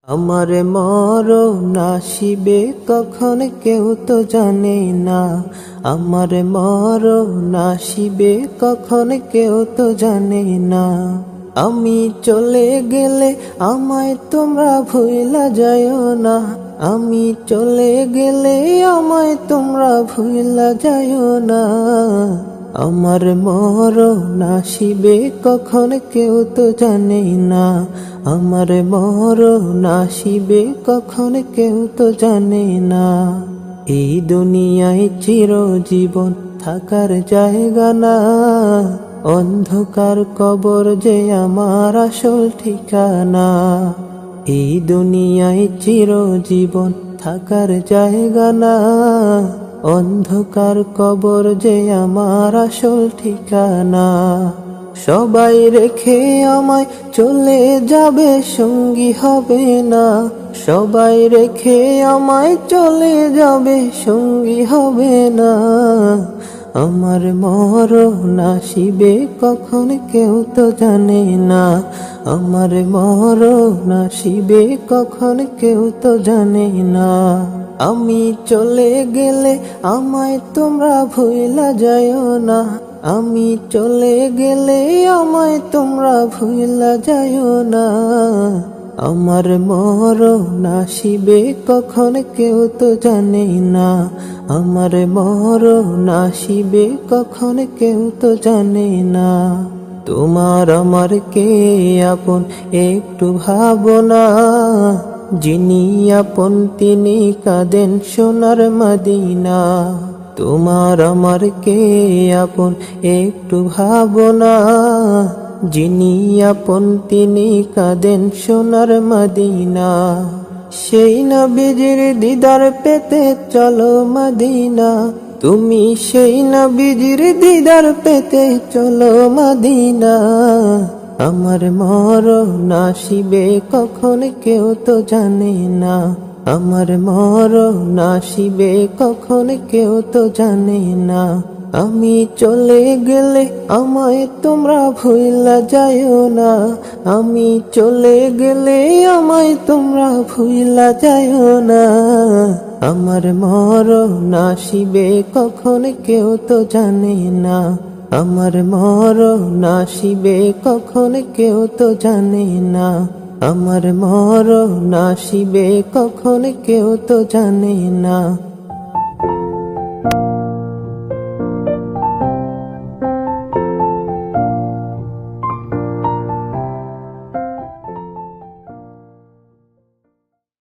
আমার মরণ আসিবে কখন কেউ তো জানে না। আমার মরণ আসিবে কখন কেউ তো জানে না। আমি চলে গেলে আমায় তোমরা ভুইলা যাইও না। আমি চলে গেলে আমায় তোমরা ভুইলা যাইও না। আমার মরণ আসিবে কখন কেউ তো জানে না। আমার মরণ আসিবে কখন কেউ তো জানে না। এই দুনিয়ায় চিরজীবন থাকার জায়গা না। অন্ধকার কবর যে আমার আসল ঠিকানা। এই দুনিয়ায় চিরজীবন থাকার জায়গা না। অন্ধকার কবর যে আমার আসল ঠিকানা। সবাই রেখে আমায় চলে যাবে, সঙ্গী হবে না। সবাই রেখে আমায় চলে যাবে, সঙ্গী হবে না। আমার মরণ আসিবে কখন কেউ তো জানে না। আমার মরণ আসিবে কখন কেউ তো জানে না। আমি চলে গেলে আমায় তোমরা ভুইলা যাইও না। আমি চলে গেলে আমায় তোমরা ভুইলা যাইও না। আমার মরণ আসিবে কখন কেউ তো জানে না। আমার মরণ আসিবে কখন কেউ তো জানে না। তোমার আমার কে আপন একটু ভাবনা। যিনি আপন তিনি কাঁদেন সোনার মদিনা। তোমার আমার কে আপন একটু ভাবনা। যিনি আপন তিনি কাঁদেন সোনার মদিনা। সেই নবীজির দিদার পেতে চলো মদিনা। তুমি সেই নবীজির দিদার পেতে চলো মদিনা। আমার মরণ আসিবে কখন কেউ তো জানে না। আমার মরণ আসিবে কখন কেউ তো জানে না। আমি চলে গেলে আমায় তোমরা ভুইলা যাইও না। আমি চলে গেলে আমায় তোমরা ভুইলা যাইও না। আমার মরণ আসিবে কখন কেউ তো জানে না। আমার মরণ আসিবে কখন কেউ তো জানে না। আমার মরণ আসিবে কখন কেউ তো জানে না।